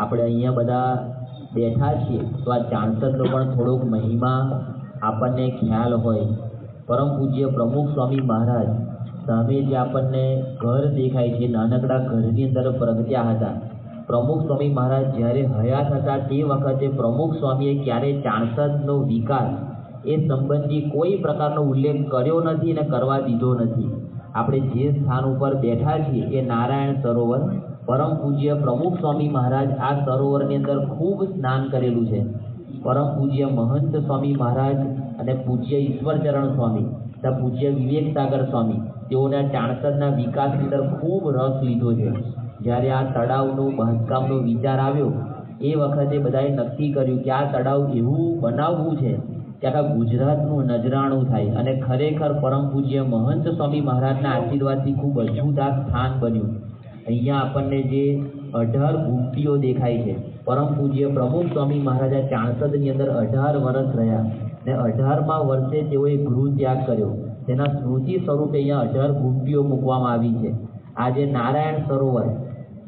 આપણે અહીંયા બધા બેઠા છીએ તો આ ચાણસદનો પણ થોડોક મહિમા આપણને ખ્યાલ હોય. પરમ પૂજ્ય પ્રમુખ સ્વામી મહારાજ સામે જે આપણને ઘર દેખાય છે, નાનકડા ઘરની અંદર પ્રગટ્યા હતા. પ્રમુખ સ્વામી મહારાજ જ્યારે હયાત હતા તે વખતે પ્રમુખ સ્વામીએ ક્યારેય ચાણસદનો વિકાસ એ સંબંધી કોઈ પ્રકારનો ઉલ્લેખ કર્યો નથી અને કરવા દીધો નથી. આપણે જે સ્થાન ઉપર બેઠા છીએ એ નારાયણ સરોવર, પરમ પૂજ્ય પ્રમુખ સ્વામી મહારાજ આ સરોવરની અંદર ખૂબ સ્નાન કરેલું છે. પરમ પૂજ્ય મહંત સ્વામી મહારાજ અને પૂજ્ય ઈશ્વરચરણ સ્વામી તથા પૂજ્ય વિવેક સાગર સ્વામી તેઓને ચાણસદના વિકાસની અંદર ખૂબ રસ લીધો છે. જ્યારે આ તળાવનું બાંધકામનો વિચાર આવ્યો એ વખતે બધાએ નક્કી કર્યું કે આ તળાવ એવું બનાવવું છે કે આખા ગુજરાતનું નજરાણું થાય. અને ખરેખર પરમ પૂજ્ય મહંત સ્વામી મહારાજના આશીર્વાદથી ખૂબ અદ્ભુત આ સ્થાન બન્યું. અહીંયા આપણને જે 18 ગુમટીઓ દેખાય છે, પરમ પૂજ્ય પ્રમુખ સ્વામી મહારાજા ચાણસદની અંદર 18 વર્ષ રહ્યા અને 18મા વર્ષે તેઓએ ગૃહ ત્યાગ કર્યો. તેના સ્મૃતિ સ્વરૂપે અહીંયા 18 ગુમટીઓ મૂકવામાં આવી છે. આ જે નારાયણ સરોવર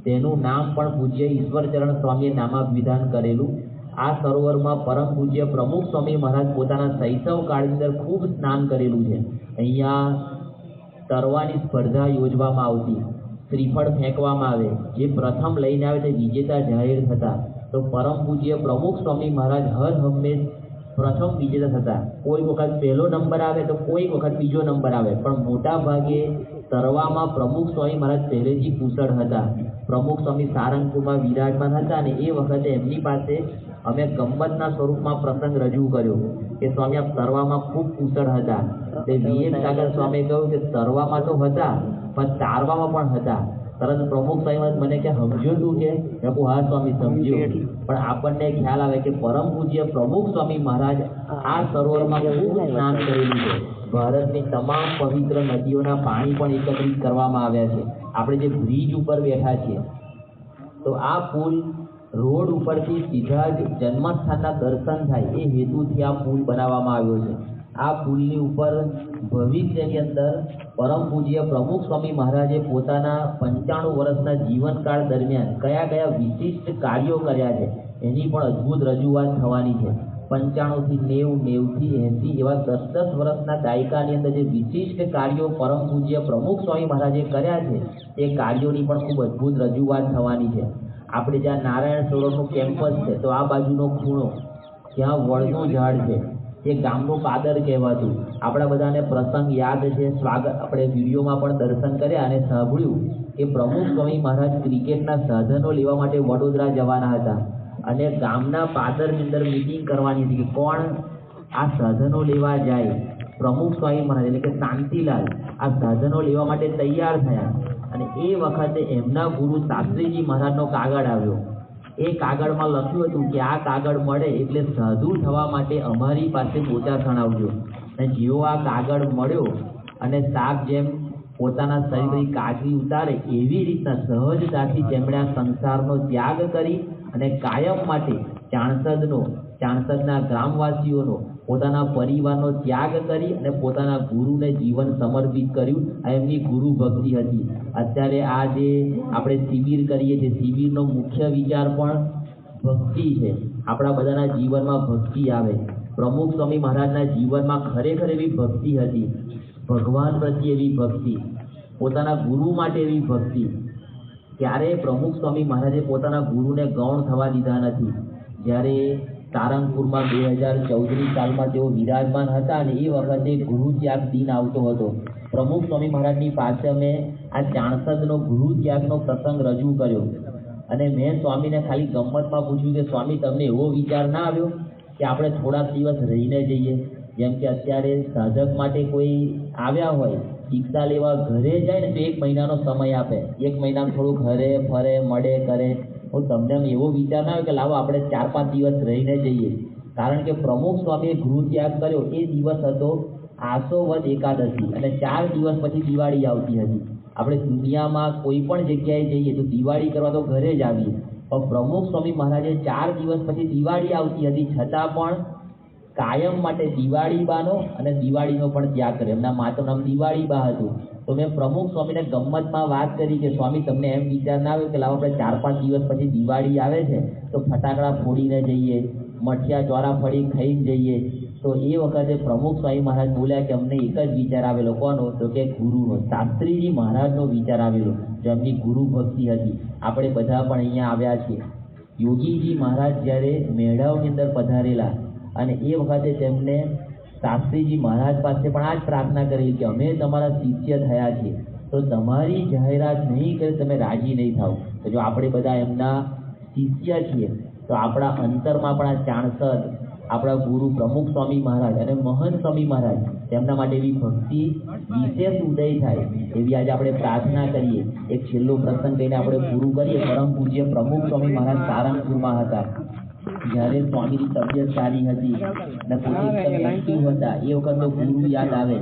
તેનું નામ પણ પૂજ્ય ઈશ્વરચરણ સ્વામીએ નામાભિધાન કરેલું. આ સરોવરમાં પરમ પૂજ્ય પ્રમુખ સ્વામી મહારાજ પોતાના શૈશવ કાળની અંદર ખૂબ સ્નાન કરેલું છે. અહીંયા તરવાની સ્પર્ધા યોજવામાં આવતી, શ્રીફળ ફેંકવામાં આવે, જે પ્રથમ લઈને આવે તે વિજેતા જાહેર થતા. તો પરમ પૂજ્ય પ્રમુખ સ્વામી મહારાજ હર હંમેશ પ્રથમ વિજેતા થતા. કોઈ વખત પહેલો નંબર આવે તો કોઈ વખત બીજો નંબર આવે, પણ મોટા ભાગે તરવામાં પ્રમુખ સ્વામી મહારાજ પહેલેથી કુશળ હતા. પ્રમુખ સ્વામી સારંગપુરમાં વિરાજમાન હતા અને એ વખતે એમની પાસે અમે ગમ્મતના સ્વરૂપમાં પ્રસંગ રજૂ કર્યો કે સ્વામી આપ તરવામાં ખૂબ કુશળ હતા. તે વિવેક સાગર સ્વામીએ કહ્યું કે તરવામાં તો હતા પણ તારવામાં પણ હતા. તરત પ્રમુખ સ્વામી મને કે સમજો તું કે હા સ્વામી સમજ્યો. પણ આપણને ખ્યાલ આવે કે પરમ પૂજ્ય પ્રમુખ સ્વામી મહારાજ આ સરોવરમાં ખૂબ સ્નાન કરેલું છે. ભારતની તમામ પવિત્ર નદીઓના પાણી પણ એકત્રિત કરવામાં આવ્યા છે. આપણે જે બ્રિજ ઉપર બેઠા છીએ તો આ પુલ રોડ ઉપરથી સીધા જ જન્મસ્થાનના દર્શન થાય એ હેતુથી આ પુલ બનાવવામાં આવ્યો છે. આ પુલની ઉપર ભવિષ્યની અંદર પરમ પૂજ્ય પ્રમુખ સ્વામી મહારાજે પોતાના 95 વર્ષના જીવનકાળ દરમિયાન કયા કયા વિશિષ્ટ કાર્યો કર્યા છે એની પણ અદ્ભુત રજૂઆત થવાની છે. 95 થી 90, 90 થી 80 એવા 10-10 વર્ષના દાયકાની અંદર જે વિશિષ્ટ કાર્યો પરમ પૂજ્ય પ્રમુખ સ્વામી મહારાજે કર્યા છે એ કાર્યોની પણ ખૂબ અદ્ભુત રજૂઆત થવાની છે. આપણે જ્યાં નારાયણ સરોવરનું કેમ્પસ છે તો આ બાજુનો ખૂણો ત્યાં વડનું ઝાડ છે, એ ગામનું પાદર કહેવાતું. આપણા બધાને પ્રસંગ યાદ છે, સ્વાગત આપણે વિડીયોમાં પણ દર્શન કર્યા અને સાંભળ્યું કે પ્રમુખ સ્વામી મહારાજ ક્રિકેટના સાધનો લેવા માટે વડોદરા જવાના હતા અને ગામના પાદરની અંદર મીટિંગ કરવાની હતી કે કોણ આ સાધનો લેવા જાય. પ્રમુખ સ્વામી મહારાજ એટલે કે શાંતિલાલ આ સાધનો લેવા માટે તૈયાર થયા અને એ વખતે એમના ગુરુ શાસ્ત્રીજી મહારાજનો કાગળ આવ્યો. એ કાગળમાં લખ્યું હતું કે આ કાગળ મળે એટલે સાધુ થવા માટે અમારી પાસે બોચાસણ આવજો. અને જેવો આ કાગળ મળ્યો અને સાપ જેમ પોતાના શરીરની કાચરી ઉતારે એવી રીતના સહજતાથી તેમણે આ સંસારનો ત્યાગ કરી અને કાયમ માટે ચાણસદના ગ્રામવાસીઓનો પોતાના પરિવારનો ત્યાગ કરી અને પોતાના ગુરુને જીવન સમર્પિત કર્યું. આ એમની ગુરુ ભક્તિ હતી. અત્યારે આ જે આપણે શિબિર કરીએ છીએ, શિબિરનો મુખ્ય વિચાર પણ ભક્તિ છે. આપણા બધાના જીવનમાં ભક્તિ આવે. પ્રમુખ સ્વામી મહારાજના જીવનમાં ખરેખર એવી ભક્તિ હતી, ભગવાન પ્રત્યે એવી ભક્તિ, પોતાના ગુરુ માટે એવી ભક્તિ. ક્યારેય પ્રમુખ સ્વામી મહારાજે પોતાના ગુરુને ગૌણ થવા દીધા નથી. જ્યારે સારંગપુરમાં 2014ની સાલમાં તેઓ વિરાજમાન હતા અને એ વખતે ગૃહ ત્યાગ દિન આવતો હતો. પ્રમુખ સ્વામી મહારાજની પાસે અમે આ ચાણસદનો ગૃહ ત્યાગનો પ્રસંગ રજૂ કર્યો અને મેં સ્વામીને ખાલી ગમ્મતમાં પૂછ્યું કે સ્વામી તમને એવો વિચાર ના આવ્યો કે આપણે થોડાક દિવસ રહીને જઈએ? જેમ કે અત્યારે સાધક માટે કોઈ આવ્યા હોય દીક્ષા લેવા ઘરે જાય ને તો 1 મહિનાનો સમય આપે, 1 મહિનામાં થોડુંક હરે ફરે મળે કરે. હું તમને એવો વિચાર ના આવ્યો કે લાવો આપણે 4-5 દિવસ રહીને જઈએ? કારણ કે પ્રમુખ સ્વામીએ ગૃહ ત્યાગ કર્યો એ દિવસ હતો આસો વદ એકાદશી અને 4 દિવસ પછી દિવાળી આવતી હતી. આપણે દુનિયામાં કોઈ પણ જગ્યાએ જઈએ તો દિવાળી કરવા તો ઘરે જ આવીએ, પણ પ્રમુખ સ્વામી મહારાજે 4 દિવસ પછી દિવાળી આવતી હતી છતાં પણ કાયમ માટે દિવાળીબાનો અને દિવાળીનો પણ ત્યાગ કર્યો. એમના માતાનું નામ દિવાળીબા હતું. તો મેં પ્રમુખ સ્વામીને ગમ્મતમાં વાત કરી કે સ્વામી તમને એમ વિચાર ના આવ્યો કે લાવો આપણે 4-5 દિવસ પછી દિવાળી આવે છે તો ફટાકડા ફોડીને જઈએ, મઠિયા ચોરાફળી ખાઈને જઈએ. તો એ વખતે પ્રમુખ સ્વામી મહારાજ બોલ્યા કે અમને એક જ વિચાર આવેલો. કોનો? તો કે ગુરુનો. શાસ્ત્રીજી મહારાજનો વિચાર આવેલો, જેમની ગુરુ ભક્તિ હતી. આપણે બધા પણ અહીંયા આવ્યા છીએ. યોગીજી મહારાજ જ્યારે મેળાઓની અંદર પધારેલા અને એ વખતે તેમને શાસ્ત્રીજી મહારાજ પાસે પણ આ જ પ્રાર્થના કરી કે અમે તમારા શિષ્ય થયા છીએ, તો તમારી જાહેરાત નહીં કરે તમે રાજી નહીં થાવ. તો જો આપણે બધા એમના શિષ્ય છીએ તો આપણા અંતરમાં પણ આ ચાણસદ આપણા ગુરુ પ્રમુખ સ્વામી મહારાજ અને મહંત સ્વામી મહારાજ તેમના માટે એવી ભક્તિ વિશેષ ઉદય થાય એવી આજે આપણે પ્રાર્થના કરીએ. એક છેલ્લો પ્રસંગ કહીને આપણે પૂરું કરીએ. પરમ પૂજ્ય પ્રમુખ સ્વામી મહારાજ સારંગપુરમાં હતા. જ્યારે સ્વામીની તબિયત સારી હતી અને પોતે એકદમ એક્ટિવ હતા એ વખતનો ગુરુ યાદ આવે.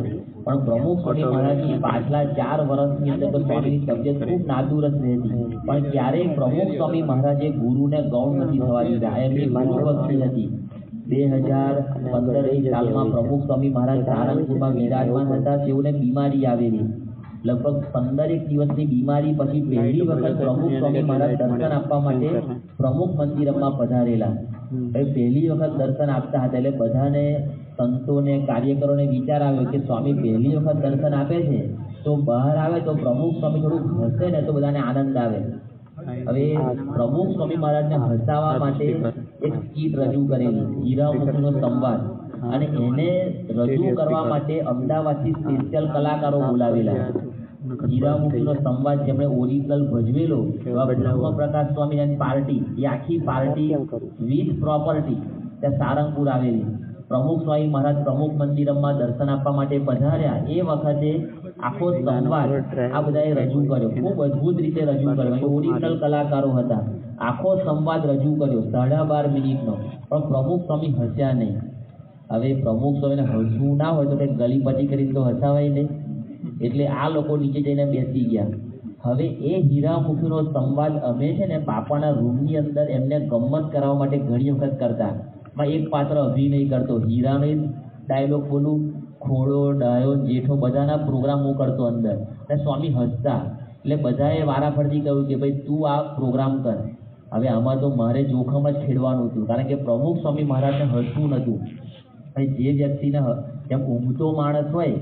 પણ પ્રમુખ સ્વામી મહારાજની પાછલા 4 વર્ષની અંદર તો સ્વામીની તબિયત ખૂબ નાદુરસ્ત રહેતી, પણ ક્યારેય પ્રમુખ સ્વામી મહારાજે ગુરુને ગૌણ નથી થવા દીધા. એમની ગુરુ ભક્તિ હતી. 2015 સાલમાં પ્રમુખ સ્વામી મહારાજ સારંગપુરમાં વિરાજમાન હતા. તેઓને બીમારી આવેલી. લગભગ 15 દિવસની બીમારી પછી પહેલી વખત પ્રમુખ સ્વામી મહારાજ દર્શન આપવા માટે પ્રમુખ મંદિરમાં પધારેલા. પહેલી વખત દર્શન આપતા હતા એટલે બધાને, સંતોને, કાર્યકરોને વિચાર આવ્યો કે સ્વામી પહેલી વખત દર્શન આપે છે તો બહાર આવે તો પ્રમુખ સ્વામી થોડુંક હસે ને તો બધાને આનંદ આવે. હવે પ્રમુખ સ્વામી મહારાજને હસાવવા માટે એક સ્કીટ રજૂ કરેલી, હીરામોતીનો સંવાદ, અને એને રજૂ કરવા માટે અમદાવાદથી સ્પેશિયલ કલાકારો બોલાવેલા. હીરામોતીનો સંવાદ જેમણે ઓરિજિનલ ભજવેલો બ્રહ્મપ્રકાશ સ્વામી એન્ડ પાર્ટી, એ આખી પાર્ટી વિથ પ્રોપર્ટી ત્યાં સારંગપુર આવેલી. પ્રમુખ સ્વામી મહારાજ પ્રમુખ મંદિરમાં દર્શન આપવા માટે પધાર્યા. એ વખતે આખો સંવાદ આ બધાએ રજૂ કર્યો, ખૂબ અદભુત રીતે રજૂ કર્યો. ઓરિજિનલ કલાકારો હતા. આખો સંવાદ રજૂ કર્યો 12.5 મિનિટનો, પણ પ્રમુખ સ્વામી હસ્યા નહીં. હવે પ્રમુખ સ્વામીને હસવું ના હોય તો કંઈક ગલીપચી કરીને તો હસાવાય નહીં. એટલે આ લોકો નીચે જઈને બેસી ગયા. હવે એ હીરામુખીનો સંવાદ અમે છે ને બાપાના રૂમની અંદર એમને ગમ્મત કરાવવા માટે ઘણી વખત કરતા. એક પાત્ર અભિનય કરતો, હીરાનો ડાયલોગ બોલું, ખોડો, ડાયો, જેઠો બધાના પ્રોગ્રામ હું કરતો અંદર, અને સ્વામી હસતા. એટલે બધાએ વારાફરતી કહ્યું કે ભાઈ તું આ પ્રોગ્રામ કર. હવે આમાં તો મારે જોખમ જ ખેડવાનું હતું, કારણ કે પ્રમુખ સ્વામી મહારાજને હસવું નહોતું. જે વ્યક્તિને જેમ ઊંઘતો માણસ હોય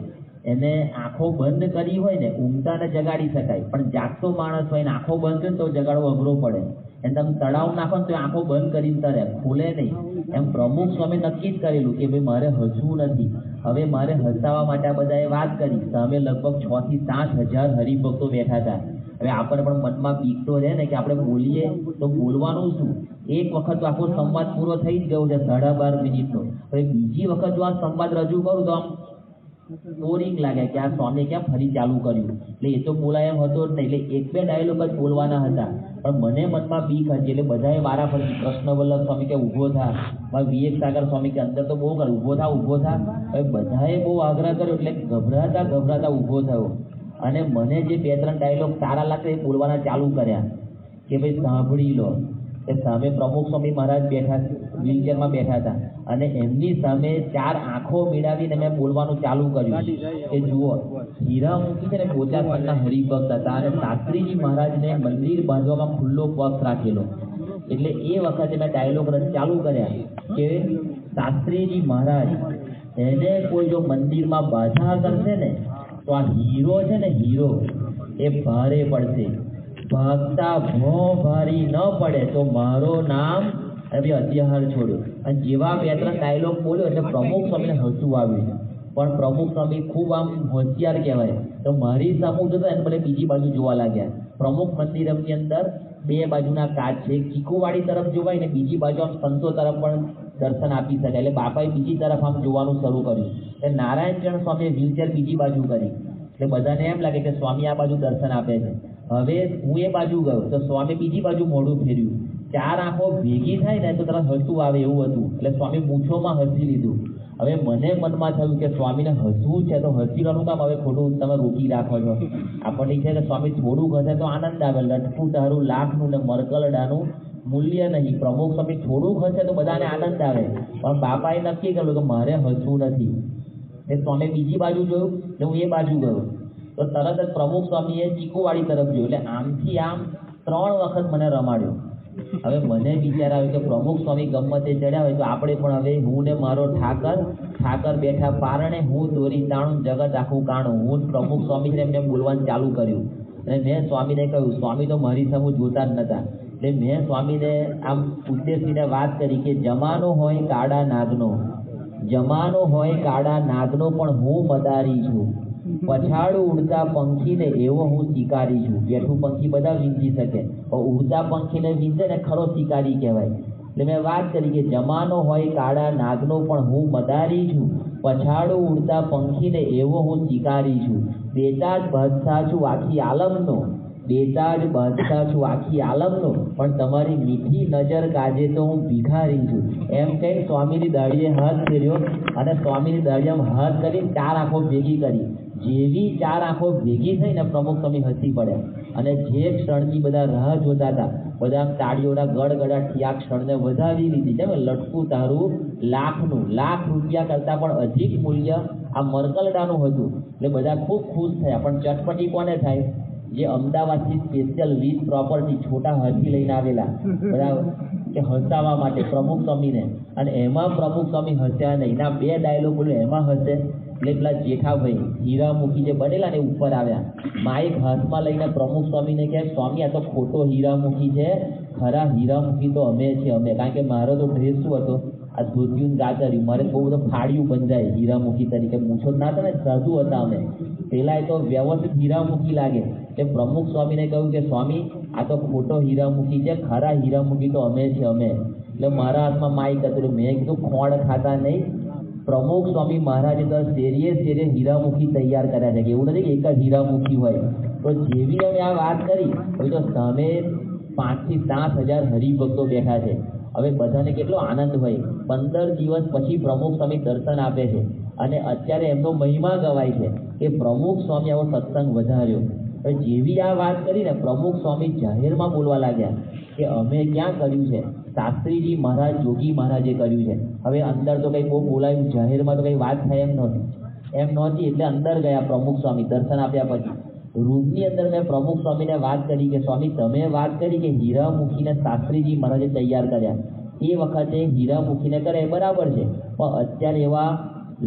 એને આંખો બંધ કરી હોય ને ઊંઘતાને જગાડી શકાય, પણ જાગતો માણસ હોય ને આંખો બંધ કરે તો જગાડવો અઘરો પડે. એને તમે તળાવ નાખો ને તો આંખો બંધ કરીને તરે, ખોલે નહીં. એમ પ્રમુખ સ્વામી નક્કી જ કરેલું કે ભાઈ મારે હસવું નથી. હવે મારે હસાવવા માટે આ બધાએ વાત કરી. અમે લગભગ 6 થી 7 હજાર હરિભક્તો બેઠા હતા. હવે આપણને પણ મનમાં બીક તો રહે ને કે આપણે બોલીએ તો બોલવાનું શું. એક વખત તો આખો સંવાદ પૂરો થઈ જ ગયો છે 12.5 મિનિટનો. હવે બીજી વખત જો આ સંવાદ રજૂ કરું તો આમ બોરિંગ લાગે કે આ સ્વામી ક્યાં ફરી ચાલુ કર્યું. એટલે એ તો બોલાય એમ હતો જ નહીં. એટલે 1-2 ડાયલોગ જ બોલવાના હતા, પણ મને મનમાં બીક હતી. એટલે બધાએ વારાફરતી કૃષ્ણવલ્લભ સ્વામી કે ઊભો થા, વિવેક સાગર સ્વામી કે અંદર તો બહુ કર, ઊભો થા. હવે બધાએ બહુ આગ્રહ કર્યો એટલે ગભરાતા ઊભો થયો. અને મને જે 2-3 ડાયલોગ સારા લાગતા એ બોલવાના ચાલુ કર્યા કે ભાઈ સાંભળી લો. એ સામે પ્રમુખ સ્વામી મહારાજ બેઠા, વ્હીલચેરમાં બેઠા હતા, અને એમની સામે 4 આંખો મેળવીને મેં બોલવાનું ચાલુ કર્યું કે જુઓ, હીરામુખી છે ને બોચાસણના હરિભક્ત હતા અને શાસ્ત્રીજી મહારાજને મંદિર બાંધવામાં ખુલ્લો પક્ષ રાખેલો. એટલે એ વખતે મેં ડાયલોગ ચાલુ કર્યા કે શાસ્ત્રીજી મહારાજ એને કોઈ જો મંદિરમાં બાધા કરશે ને તો આ હીરો છે ને, હીરો એ ભારે પડશે. ભાગતા ભો ભારી ન પડે તો મારો નામ અત્યાહાર છોડ્યો. અને જેવા 2-3 ડાયલોગ બોલ્યો એટલે પ્રમુખ સ્વામીને હસવું આવ્યું. પણ પ્રમુખ સ્વામી ખૂબ આમ હોશિયાર કહેવાય, તો મારી સામું જતા એને ભલે બીજી બાજુ જોવા લાગ્યા. પ્રમુખ મંદિરની અંદર 2 બાજુના કાચ છે, ચીકુવાડી તરફ જોવાય ને બીજી બાજુ આમ સંતો તરફ પણ દર્શન આપી શકાય. એટલે બાપાએ બીજી તરફ આમ જોવાનું શરૂ કર્યું. એટલે નારાયણચરણ સ્વામીએ વ્હીલચેર બીજી બાજુ કરી. એટલે બધાને એમ લાગે કે સ્વામી આ બાજુ દર્શન આપે છે. હવે હું એ બાજુ ગયો તો સ્વામી બીજી બાજુ મોઢું ફેર્યું. 4 આંખો ભેગી થાય ને તો તરત હસવું આવે એવું હતું. એટલે સ્વામી મૂછોમાં હસી લીધું. હવે મને મનમાં થયું કે સ્વામીને હસવું છે તો હસીવાનું કામ હવે ખોટું તમે રોકી રાખો છો. આપણને છે કે સ્વામી થોડુંક હશે તો આનંદ આવે, લટકું તારું લાખનું ને મરકલડાનું મૂલ્ય નહીં. પ્રમુખ સ્વામી થોડુંક હશે તો બધાને આનંદ આવે, પણ બાપાએ નક્કી કર્યું કે મારે હસવું નથી. એ સ્વામી બીજી બાજુ જોયું એટલે હું એ બાજુ ગયો તો તો તરત જ પ્રમુખ સ્વામીએ ચીકુવાડી તરફ જોયું, એટલે આમથી આમ 3 વખત મને રમાડ્યો. હવે મને વિચાર આવ્યો કે પ્રમુખ સ્વામી ગમ્મતે ચડ્યા હોય તો આપણે પણ હવે હું ને મારો ઠાકર બેઠા પારણે, હું દોરી તાણું જગત આખું કાણું. હું પ્રમુખ સ્વામી છે એમને બોલવાનું ચાલુ કર્યું અને મેં સ્વામીને કહ્યું, સ્વામી તો મારી સામે જોતા જ નતા. એટલે મેં સ્વામીને આમ ઉદ્દેશીને વાત કરી કે જમાનો હોય કાળા નાગનો, જમાનો હોય કાળા નાગનો, પણ હું મદારી છું. પછાડું ઉડતા પંખીને એવો હું શિકારી છું. બેઠું પંખી બધા વીંધી શકે, પણ ઉડતા પંખીને વીંધે ને ખરો શિકારી કહેવાય. એટલે મેં વાત કરી કે જમાનો હોય કાળા નાગનો, પણ હું મદારી છું. પછાડું ઉડતા પંખીને એવો હું શિકારી છું. બેટા જ બાદશાહ છું આખી આલમનો, બેટા જ બાદશાહ છું આખી આલમનો, પણ તમારી મીઠી નજર કાજે તો હું ભિખારી છું. એમ કઈ સ્વામીની દાઢીએ હાથ ફેર્યો અને સ્વામીની દાઢીએ હાથ કરી 4 આંખો ભેગી કરી. જેવી 4 આંખો ભેગી થઈ ને પ્રમુખ સ્વામી હસી પડ્યા અને જે ક્ષણની બધા રાહ જોતા હતા, બધા તાળીઓના ગડગડાટથી આ ક્ષણને વધાવી લીધી. છે લટકું તારું લાખનું, લાખ રૂપિયા કરતાં પણ અધિક મૂલ્ય આ મરકલડાનું હતું. એટલે બધા ખૂબ ખુશ થયા. પણ ચટપટી કોને થાય? જે અમદાવાદથી સ્પેશિયલ 20 પ્રોપર્ટી છોટા હાથી લઈને આવેલા, બરાબર, કે હસાવવા માટે પ્રમુખ સ્વામીને. અને એમાં પ્રમુખ સ્વામી હસ્યા નહીં. ના 2 ડાયલોગ બોલ્યો એમાં હસે. એટલે પેલા જેઠાભાઈ હીરામુખી જે બનેલા ને ઉપર આવ્યા, માઇક હાથમાં લઈને પ્રમુખ સ્વામીને કહે, સ્વામી આ તો ખોટો હીરામુખી છે, ખરા હીરામુખી તો અમે છીએ અમે. કારણ કે મારો તો ડ્રેસ શું હતો, આ ધોતિયું ગાતર્યું, મારે બહુ બધું ફાડ્યું બંધાય હીરામુખી તરીકે, મૂછો ના થાય ને, સાધુ હતા અમે. પેલા એ તો વ્યવસ્થિત હીરામુખી લાગે. એટલે પ્રમુખ સ્વામીને કહ્યું કે સ્વામી આ તો ખોટો હીરામુખી છે, ખરા હીરામુખી તો અમે છીએ અમે. એટલે મારા હાથમાં માઇક હતું. મેં કીધું ખોડ ખાતા નહીં, પ્રમુખ સ્વામી મહારાજે તો શેરીએ હીરામુખી તૈયાર કર્યા છે, કે એવું નથી કે એક જ હીરામુખી હોય. તો જેવી અમે આ વાત કરી, હવે તો સામે 5 થી 7 હજાર હરિભક્તો બેઠા છે. હવે બધાને કેટલો આનંદ હોય. 15 દિવસ પછી પ્રમુખ સ્વામી દર્શન આપે છે અને અત્યારે એમનો મહિમા ગવાય છે કે પ્રમુખ સ્વામી આવો સત્સંગ વધાર્યો. હવે જેવી આ વાત કરીને પ્રમુખ સ્વામી જાહેરમાં બોલવા લાગ્યા કે અમે ક્યાં કર્યું છે, શાસ્ત્રીજી મહારાજ, જોગી મહારાજે કર્યું છે. હવે અંદર તો કંઈ બહુ બોલાયું, જાહેરમાં તો કંઈ વાત થાય એમ નહોતી. એટલે અંદર ગયા પ્રમુખ સ્વામી દર્શન આપ્યા પછી. રૂમની અંદર મેં પ્રમુખ સ્વામીને વાત કરી કે સ્વામી તમે વાત કરી કે હીરામુખીને શાસ્ત્રીજી મહારાજે તૈયાર કર્યા, એ વખતે હીરામુખીને કરે બરાબર છે, પણ અત્યારે એવા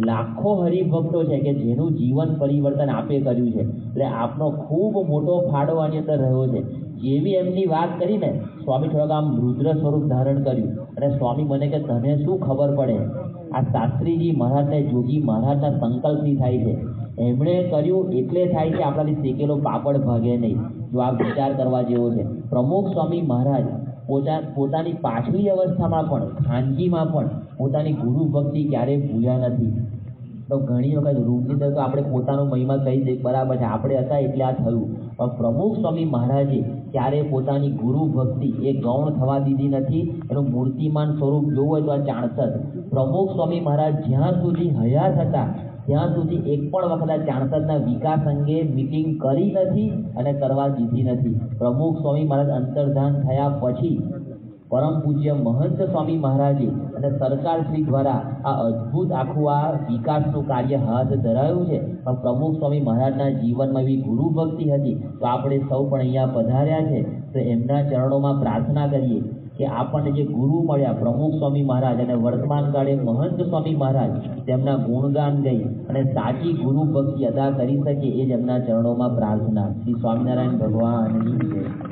લાખો હરિભક્તો છે કે જેનું જીવન પરિવર્તન આપે કર્યું છે. એટલે આપનો ખૂબ મોટો ફાળો આની અંદર રહ્યો છે. જેવી એમની વાત કરીને સ્વામી થોડાક આમ રુદ્ર સ્વરૂપ ધારણ કર્યું અને સ્વામી મને કે તને શું ખબર પડે, આ શાસ્ત્રીજી મહારાજને, જોગી મહારાજના સંકલ્પથી થાય છે, એમણે કર્યું એટલે થાય છે, આપણાથી શેકેલો પાપડ ભાગે નહીં. જો આ વિચાર કરવા જેવો છે. પ્રમુખ સ્વામી મહારાજ પોતાની પાછલી અવસ્થામાં પણ, ખાનગીમાં પણ પોતાની ગુરુ ભક્તિ ક્યારેય ભૂલ્યા નથી. તો ઘણી વખત રૂમની અંદર તો આપણે પોતાનો મહિમા કહી દઈએ બરાબર છે, આપણે હતા એટલે આ થયું, પણ પ્રમુખ સ્વામી મહારાજે ક્યારે પોતાની ગુરુ ભક્તિ એ ગૌણ થવા દીધી નથી. એનું મૂર્તિમાન સ્વરૂપ જોવું હોય તો આ ચાણસદ પ્રમુખ સ્વામી મહારાજ જ્યાં સુધી હયાત હતા ત્યાં સુધી એક પણ વખત આ ચાણસદના વિકાસ અંગે મિટિંગ કરી નથી અને કરવા દીધી નથી. પ્રમુખ સ્વામી મહારાજ અંતર્ધાન થયા પછી પરમ પૂજ્ય મહંત સ્વામી મહારાજે અને સરકારશ્રી દ્વારા આ અદ્ભુત આખું આ વિકાસનું કાર્ય હાથ ધરાયું છે. પણ પ્રમુખ સ્વામી મહારાજના જીવનમાં એવી ગુરુ ભક્તિ હતી. તો આપણે સૌ પણ અહીંયા પધાર્યા છે તો એમના ચરણોમાં પ્રાર્થના કરીએ કે આપણને જે ગુરુ મળ્યા પ્રમુખ સ્વામી મહારાજ અને વર્તમાન કાળે મહંત સ્વામી મહારાજ, તેમના ગુણગાન ગઈ અને સાચી ગુરુ ભક્તિ અદા કરી શકે એ જ એમના ચરણોમાં પ્રાર્થના. શ્રી સ્વામિનારાયણ ભગવાનની જય.